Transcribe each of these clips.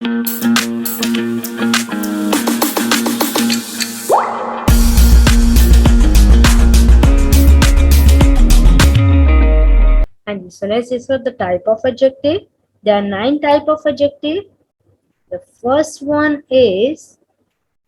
And so let's discuss the type of adjective. There are 9 type of adjective. The first one is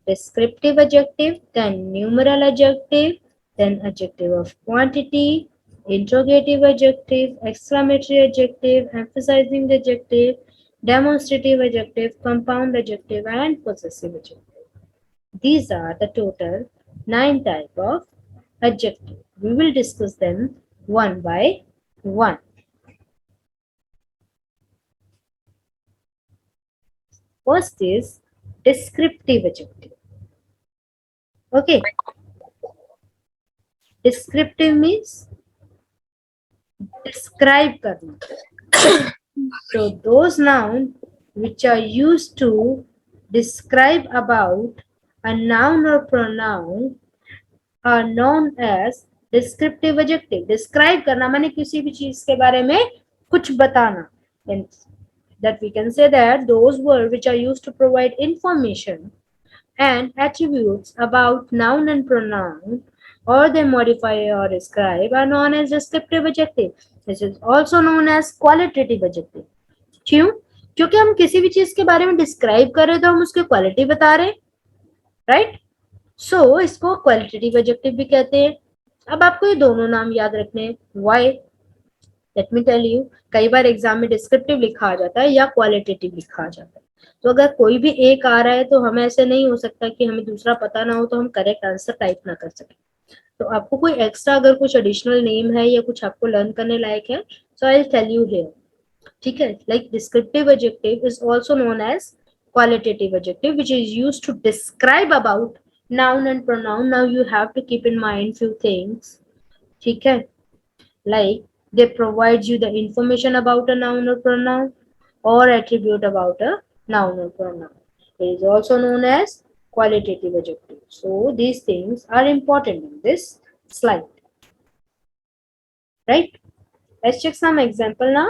descriptive adjective, then numeral adjective, then adjective of quantity, interrogative adjective, exclamatory adjective, emphasizing adjective, demonstrative adjective, compound adjective, and possessive adjective. These are the total 9 type of adjective. We will discuss them one by one. First is descriptive adjective. Okay, descriptive means describe karna. So those nouns which are used to describe about a noun or pronoun are known as descriptive adjective. Describe करना माने किसी भी चीज के बारे में कुछ बताना. And that we can say that those words which are used to provide information and attributes about noun and pronoun, or they modify or describe, are known as descriptive adjective. This is also known as qualitative adjective. क्यों? क्योंकि हम किसी भी चीज के बारे में describe कर रहे हैं तो हम उसकी क्वालिटी बता रहे हैं, राइट? सो इसको क्वालिटेटिव एडजेक्टिव भी कहते हैं. अब आपको ये दोनों नाम याद रखने हैं. Why? Let me tell you. कई बार एग्जाम में डिस्क्रिप्टिव लिखा आ जाता है या क्वालिटेटिव लिखा आ जाता है. तो अगर कोई भी एक आ रहा है तो हमें ऐसे नहीं हो सकता कि हमें दूसरा पता ना हो तो हम करेक्ट आंसर टाइप ना कर सकें. तो आपको कोई एक्स्ट्रा अगर कुछ एडिशनल नेम है या कुछ आपको लर्न करने लायक है, so I will tell you here. ठीक है? Like descriptive adjective is also known as qualitative adjective, which is used to describe about noun and pronoun. Now you have to keep in mind few things. ठीक है? Like they provide you the information about a noun or pronoun or attribute about a noun or pronoun. It is also known as qualitative adjective. So these things are important in this slide. Right? Let's check some example now.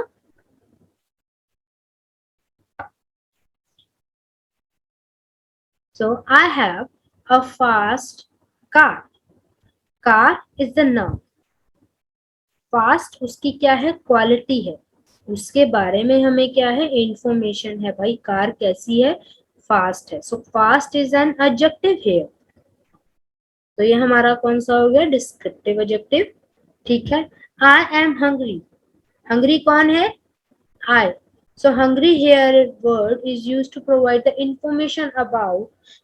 So I have a fast car. Car is the noun. Fast उसकी क्या है? Quality है. उसके बारे में हमें क्या है? इंफॉर्मेशन है. भाई कार कैसी है? फास्ट है. So fast is an adjective here. तो ये हमारा कौन सा हो गया? Descriptive adjective. ठीक है? I am hungry. हंग्री कौन है? आई. So hungry here word is used to provide the information about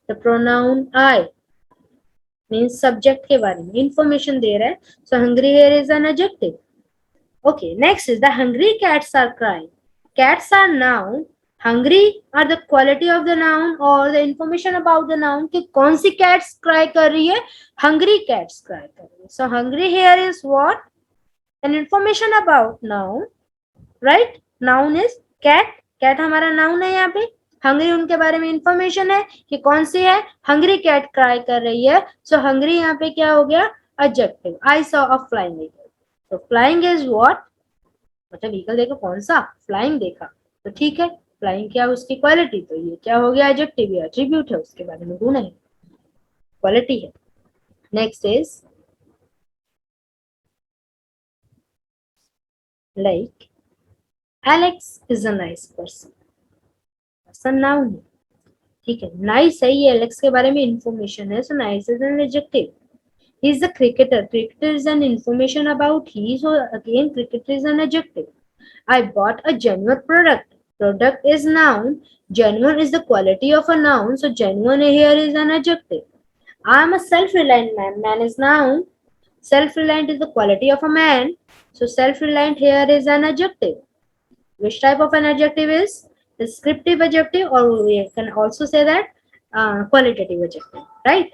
the pronoun I. Means subject के बारे में information दे रहा है. So hungry here is an adjective. Okay, next is the hungry cats are crying. Cats are noun. Hungry are the quality of the noun or the information about the noun कि कौन सी cats cry कर रही है? Hungry cats cry कर रही है. So hungry here is what? An information about noun, right? Noun is cat. cat हमारा noun है यहाँ पे. हंग्री उनके बारे में इंफॉर्मेशन है कि कौन सी है? हंग्री कैट क्राई कर रही है. सो हंग्री यहाँ पे क्या हो गया? Adjective. I saw a flying eagle. तो फ्लाइंग इज व्हाट? मतलब ईगल देखो कौन सा? फ्लाइंग देखा. तो ठीक है, फ्लाइंग क्या उसकी क्वालिटी. तो ये क्या हो गया? एडजेक्टिव. ये एट्रीब्यूट है, उसके बारे में गुण है, क्वालिटी है. Next is like Alex is a nice person. Person noun है. ठीक है, नाइस है, ये एलेक्स के बारे में इंफॉर्मेशन है. So nice is an adjective. He is a cricketer. Cricketer is an information about he. So again, cricketer is an adjective. I bought a genuine product. Product is noun. Genuine is the quality of a noun. So genuine here is an adjective. I am a self-reliant man. Man is noun. Self-reliant is the quality of a man. So self-reliant here is an adjective. Which type of an adjective is? Descriptive adjective, or we can also say that qualitative adjective, right?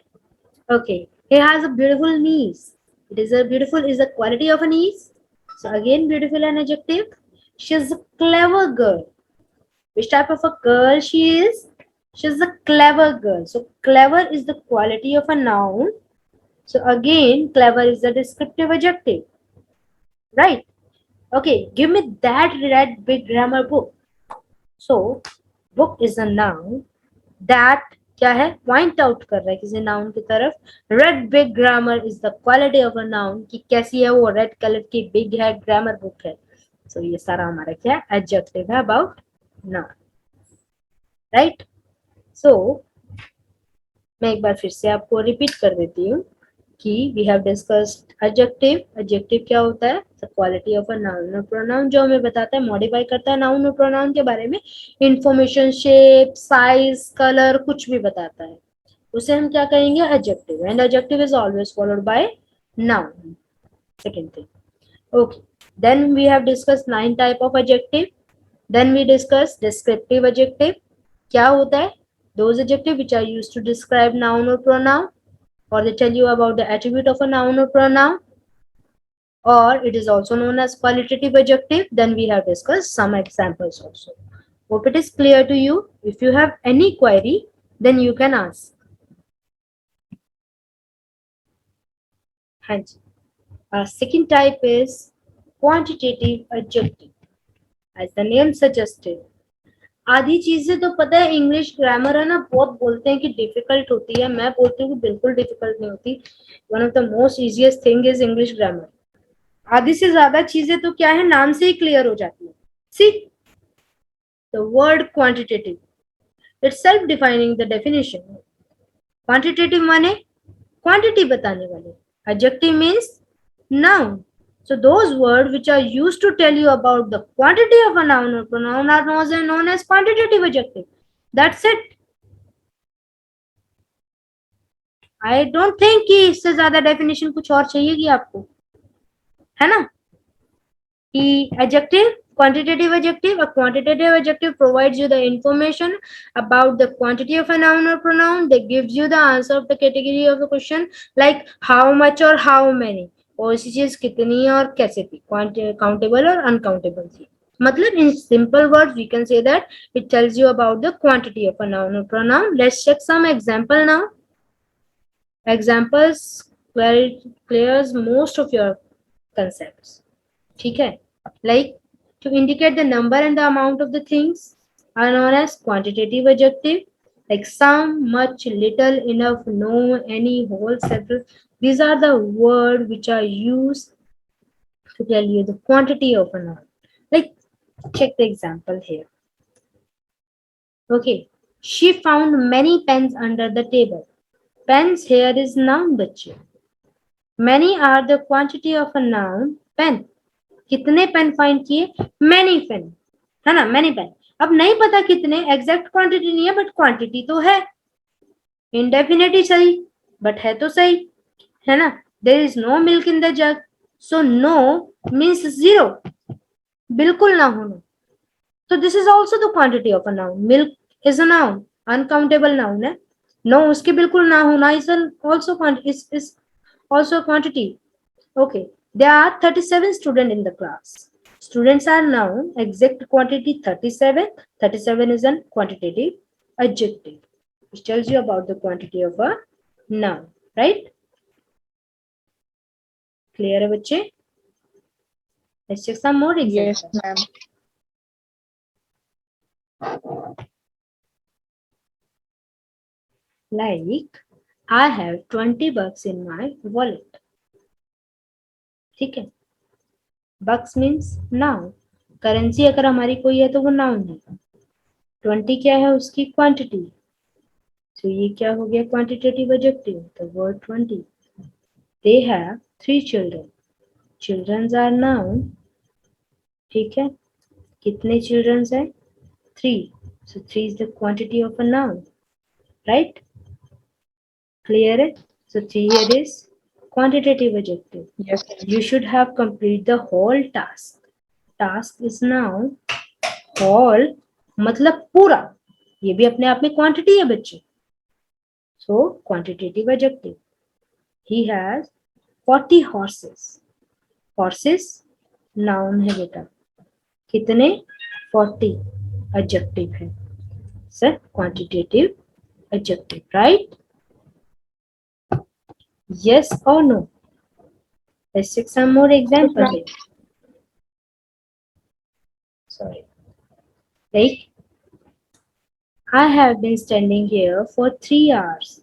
Okay. He has a beautiful niece. It is a beautiful is the quality of a niece. So again, beautiful an adjective. She is a clever girl. Which type of a girl she is? She is a clever girl. So clever is the quality of a noun. So again, clever is the descriptive adjective. Right? Okay, give me that red big grammar book. So book is a noun that क्या है, point out कर रहा है किसी noun की तरफ. Red big grammar is the quality of a noun, कि कैसी है वो, रेड कलर की, बिग है, ग्रामर बुक है. सो ये सारा हमारा क्या है, एडजेक्टिव है अबाउट नाउन, राइट. सो मैं एक बार फिर से आपको रिपीट कर देती हूँ कि we have discussed adjective. Adjective क्या होता है, the quality of a noun और प्रोनाउन, जो हमें बताता है, मॉडिफाई करता है नाउन और प्रोनाउन के बारे में, इंफॉर्मेशन, शेप, साइज, कलर, कुछ भी बताता है, उसे हम क्या कहेंगे, adjective. And adjective is always followed by noun. Second thing, okay, then we have discussed 9 type of adjective. Then we discussed descriptive adjective. क्या होता है, those adjective which are used to describe noun or pronoun, or they tell you about the attribute of a noun or pronoun, or it is also known as qualitative adjective. Then we have discussed some examples also. Hope it is clear to you. If you have any query, then you can ask. हाँ जी. Second type is quantitative adjective. As the name suggested, आधी चीजें तो पता है, English grammar है ना, बहुत बोलते हैं कि डिफिकल्ट होती है. मैं बोलती हूँ कि बिल्कुल डिफिकल्ट नहीं होती. One of the most easiest thing is English grammar. आधी से ज्यादा चीजें तो क्या है, नाम से ही क्लियर हो जाती है. See the word quantitative, it's self defining the definition. Quantitative माने क्वांटिटी बताने वाले. Adjective means noun. So those words which are used to tell you about the quantity of a noun or pronoun are known as quantitative adjective. That's it. I don't think कि इससे ज्यादा definition कुछ और चाहिएगी आपको, है ना. कि adjective, quantitative adjective, a quantitative adjective provides you the information about the quantity of a noun or pronoun. They gives you the answer of the category of the question, like how much or how many, और इसी चीज कितनी और कैसे थी, countable और uncountable थी. मतलब in simple words we can say that it tells you about the quantity of a noun or pronoun. Let's check some example now. Examples clears most of your concepts. ठीक है. Like to indicate the number and the amount of the things are known as quantitative adjective. Like some, much, little, enough, no, any, whole, several. These are the words which are used to tell you the quantity of a noun. Like check the example here. Okay, she found many pens under the table. Pens here is noun बच्चे. Many are the quantity of a noun pen. कितने pen find किए, many pen, है ना, many pen. अब नहीं पता कितने, exact quantity नहीं है, बट क्वांटिटी तो है. इंडेफिनिट ही सही, बट है तो सही, है ना. There is no milk in the jug, so no means zero, बिल्कुल ना होना. तो this is also the quantity of a noun. Milk is a noun, uncountable noun है. नो, उसके बिल्कुल ना होना is also quantity. Okay, there are 37 students in the class. Students are noun, exact quantity 37. 37 is a quantitative adjective, which tells you about the quantity of a noun, right? Clear है बच्चे? Let's check some more examples. Yes, ma'am. Like, I have 20 bucks in my wallet. ठीक है. Bucks means noun. Currency अगर हमारी कोई है तो वो नाउन है. 20 क्या है, उसकी क्वांटिटी. तो ये क्या हो गया, quantitative adjective, the word 20. They have 3 children. Children are noun. ठीक है. कितने children है, 3. So 3 is the quantity of a noun, right? Clear है. So 3 here is quantitative adjective. Yes. You should have complete the whole task. Task is noun. Whole मतलब पूरा, ये भी अपने आप में क्वांटिटी है बच्चे. So quantitative adjective. He has 40 horses. Horses noun है बेटा. कितने, 40. एडजेक्टिव है, sir quantitative adjective, right. Yes or no? Let's take some more example here. Sorry. Like I have been standing here for 3 hours.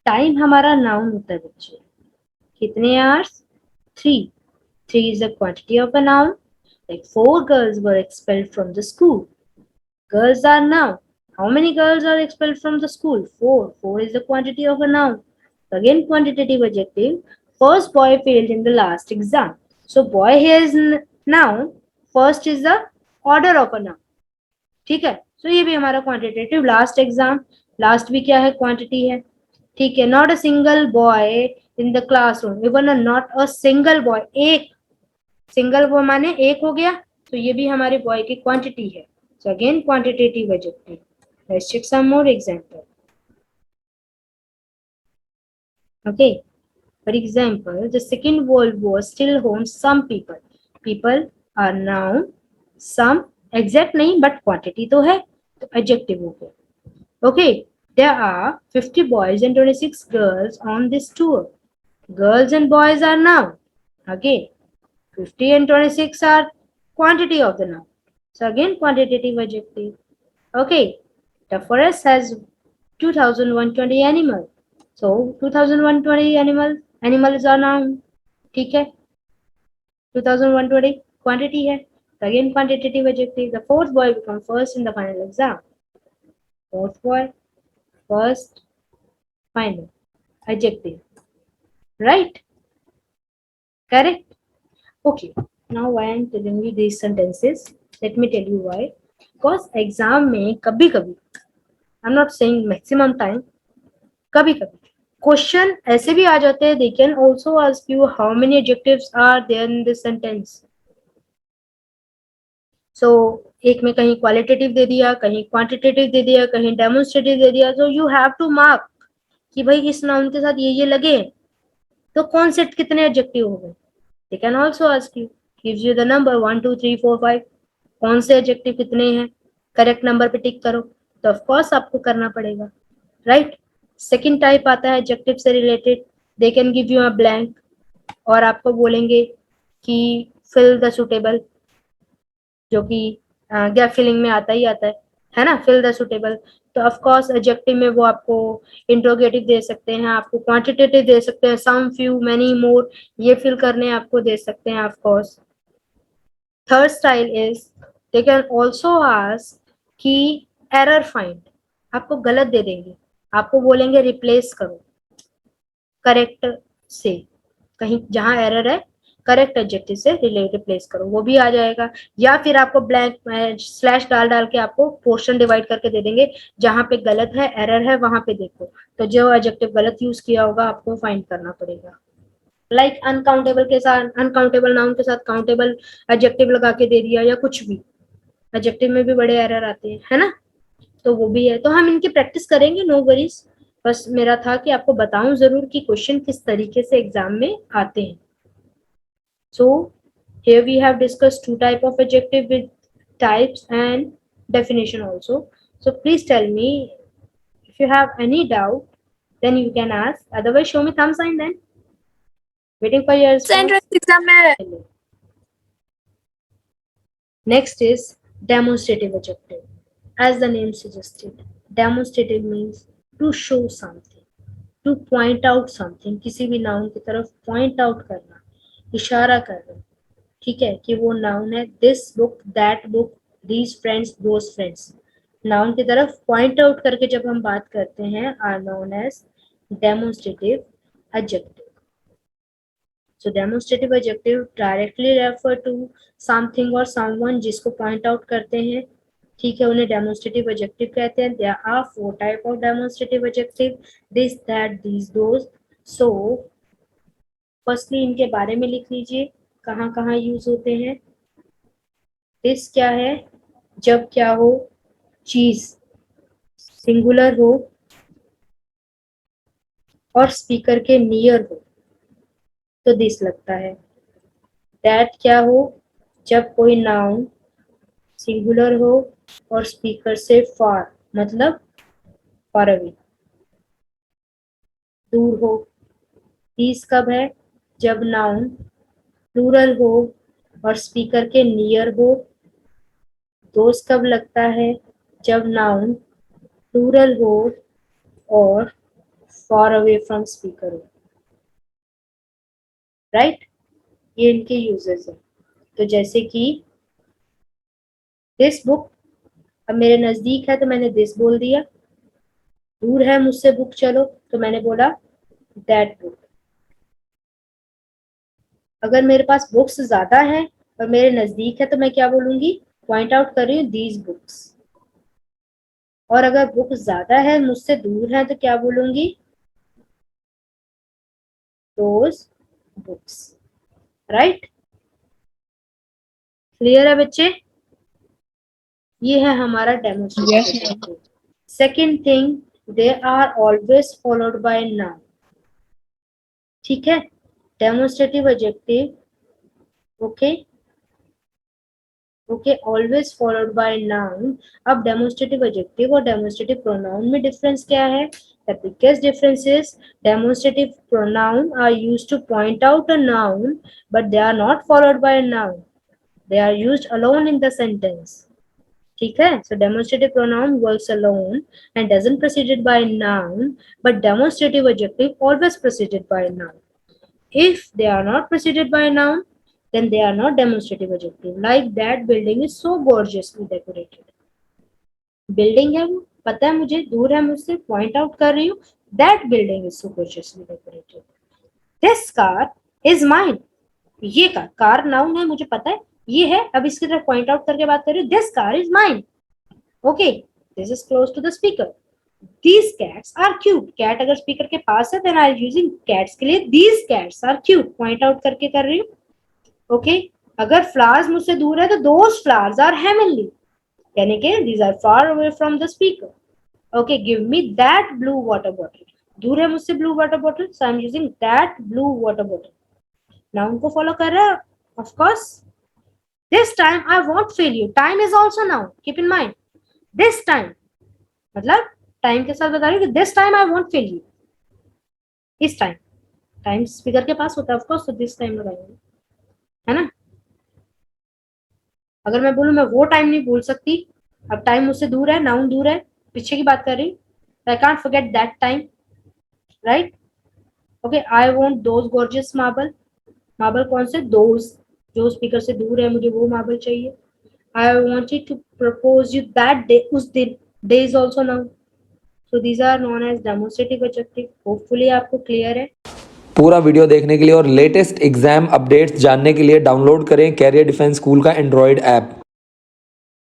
Time हमारा noun होता है बच्चे. कितने hours? 3. 3 is the quantity of a noun. Like 4 girls were expelled from the school. Girls are noun. How many girls are expelled from the school? 4. 4 is the quantity of a noun. Again, quantitative adjective. First boy failed in the last exam. So boy here is noun. First is the order of a noun. ठीक है. So ये भी हमारा quantitative. Last exam. Last भी क्या है? Quantity है. ठीक है. Not a single boy in the classroom. Even not a single boy. एक single boy माने एक हो गया. तो ये भी हमारे boy की quantity है. So again, quantitative adjective. Let's check some more example. Okay. For example, the Second World War still haunts some people. People are noun. Some exact नहीं but quantity तो है. तो adjective हो गया. Okay. There are 50 boys and 26 girls on this tour. Girls and boys are noun. Again, 50 and 26 are quantity of the noun. So again, quantitative adjective. Okay, the forest has 2120 animals. So 2120 animals are noun. ठीक है. 2120 quantity है. So again, quantitative adjective. The fourth boy become first in the final exam. Fourth boy, first, final. Adjective. Right? Correct? Okay. Now why I am telling you these sentences. Let me tell you why. Because exam में कभी कभी, I'm not saying maximum time, कभी कभी question ऐसे भी आ जाते हैं. They can also ask you how many adjectives are there in this sentence. So एक में कहीं क्वालिटेटिव दे दिया, कहीं क्वांटिटेटिव दे दिया, कहीं डेमोन्स्ट्रेटिव दे दिया. So you have to mark कि भाई इस नाउन के साथ ये लगे तो कौन से कितने एडजेक्टिव हो गए. They can also ask you, gives you the number 1 2 3 4 5, कौन से एडजेक्टिव कितने हैं, करेक्ट नंबर पे टिक करो. तो ऑफ कोर्स आपको करना पड़ेगा. राइट. सेकंड टाइप आता है एडजेक्टिव से related. They can give you a blank और आपको बोलेंगे कि फिल द सुटेबल, जो कि गैप फिलिंग में आता ही आता है ना. Fill the suitable. तो ऑफ कोर्स एडजेक्टिव में वो आपको इंट्रोगेटिव दे सकते हैं, आपको क्वांटिटेटिव दे सकते हैं, सम, फ्यू, मेनी, मोर, ये फिल करने आपको दे सकते हैं of course. Third style is they can also ask कि एरर फाइंड. आपको गलत दे देंगे, आपको बोलेंगे रिप्लेस करो करेक्ट से. कहीं जहां एरर है करेक्ट एडजेक्टिव से रिप्लेस करो, वो भी आ जाएगा. या फिर आपको ब्लैंक स्लैश डाल के आपको पोर्शन डिवाइड करके दे देंगे, जहां पे गलत है, एरर है, वहां पे देखो. तो जो एडजेक्टिव गलत यूज किया होगा आपको फाइंड करना पड़ेगा. लाइक अनकाउंटेबल के साथ, अनकाउंटेबल नाउन के साथ काउंटेबल एडजेक्टिव लगा के दे दिया, या कुछ भी. एडजेक्टिव में भी बड़े एरर आते हैं, है ना. तो वो भी है. तो हम इनकी प्रैक्टिस करेंगे, नो वरीज. बस मेरा था कि आपको बताऊं जरूर कि क्वेश्चन किस तरीके से एग्जाम में आते हैं. So here we have discussed two type of adjective with types and definition also. So please tell me if you have any doubt, then you can ask. Otherwise, show me thumb sign then. Waiting for your response. Entrance exam में Next is demonstrative adjective. As the name suggested, demonstrative means to show something, to point out something. किसी भी noun की तरफ point out करना, इशारा करना. ठीक है कि वो नाउन है. This book, that book, these friends, those friends. Noun की तरफ पॉइंट आउट करके जब हम बात करते हैं are known as demonstrative adjective. So demonstrative adjective directly refer to something और समवन जिसको पॉइंट आउट करते हैं. ठीक है, उन्हें डेमोन्स्ट्रेटिव एडजेक्टिव कहते हैं. There are 4 type of demonstrative adjective, this, that, these, those. So firstly इनके बारे में लिख लीजिए, कहाँ कहाँ यूज होते हैं. दिस क्या है? जब क्या हो, चीज सिंगुलर हो और स्पीकर के नियर हो तो दिस लगता है. दैट क्या हो? जब कोई नाउन सिंगुलर हो और स्पीकर से फार, मतलब फार अवे, दूर हो. दिस कब है? जब नाउन प्लूरल हो और स्पीकर के नियर हो. दोस्त कब लगता है? जब नाउन प्लूरल हो और far away from speaker हो, राइट। ये इनके यूजेस है। तो जैसे कि दिस बुक, अब मेरे नजदीक है तो मैंने दिस बोल दिया, दूर है मुझसे बुक चलो तो मैंने बोला दैट बुक। अगर मेरे पास बुक्स ज्यादा है और मेरे नजदीक है तो मैं क्या बोलूंगी, पॉइंट आउट कर रही हूँ दीज बुक्स। और अगर बुक ज्यादा है मुझसे दूर है तो क्या बोलूंगी, दोज बुक्स, राइट। क्लियर है बच्चे? ये है हमारा demonstrative adjective. Second thing, they are always followed by noun. ठीक है, demonstrative adjective, okay okay, always followed by noun. अब डेमोन्स्ट्रेटिव एडजेक्टिव और डेमोन्स्ट्रेटिव प्रोनाउन में डिफरेंस क्या है? The biggest difference is demonstrative pronoun are used to point out a noun but they are not followed by a noun, they are used alone in the sentence. ठीक है, so demonstrative pronoun works alone and doesn't preceded by noun, but demonstrative adjective always preceded by noun. If they are not preceded by noun, then they are not demonstrative adjective. Like that building is so gorgeously decorated. Building है वो, पता है मुझे, दूर है मुझसे, point out कर रही हूँ, that building is so gorgeously decorated. This car is mine. ये कार नाउन है मुझे पता है, ये है, अब इसकी तरफ पॉइंट आउट करके बात कर रही हूँ, this car is mine. Okay, this is close to the speaker. These cats are cute, cat अगर स्पीकर के पास है then I am using cats के लिए these cats are cute, point out करके कर रही हूँ। ओके, अगर फ्लावर्स मुझसे दूर है तो दोज फ्लावर्स आर हेवनली, यानी कि these are far away from the speaker. Okay, give me that blue water bottle, दूर है मुझसे blue water bottle, so I am using that blue water bottle. Noun को फॉलो कर रहा है of course. This time I won't fail you, time is also noun, keep in mind. This time मतलब time के साथ बता रही हूँ कि this time I won't fail you, इस टाइम, टाइम स्पीकर के पास होता है ऑफ कोर्स, तो दिस टाइम लगाएंगे, है ना। अगर मैं बोलूँ मैं वो टाइम नहीं बोल सकती, अब टाइम मुझसे दूर है, नाउन दूर है, पीछे की बात कर रही हूँ, I can't forget that time, right. Okay, I want those gorgeous marble, marble कौन से, दोज, जो स्पीकर से दूर है मुझे वो मार्बल चाहिए। I wanted to propose you that day, उस दिन, day is also noun, so these are known as demonstrative adjective. Hopefully आपको क्लियर है। पूरा वीडियो देखने के लिए और लेटेस्ट एग्जाम अपडेट्स जानने के लिए डाउनलोड करें कैरियर डिफेंस स्कूल का एंड्रॉयड ऐप।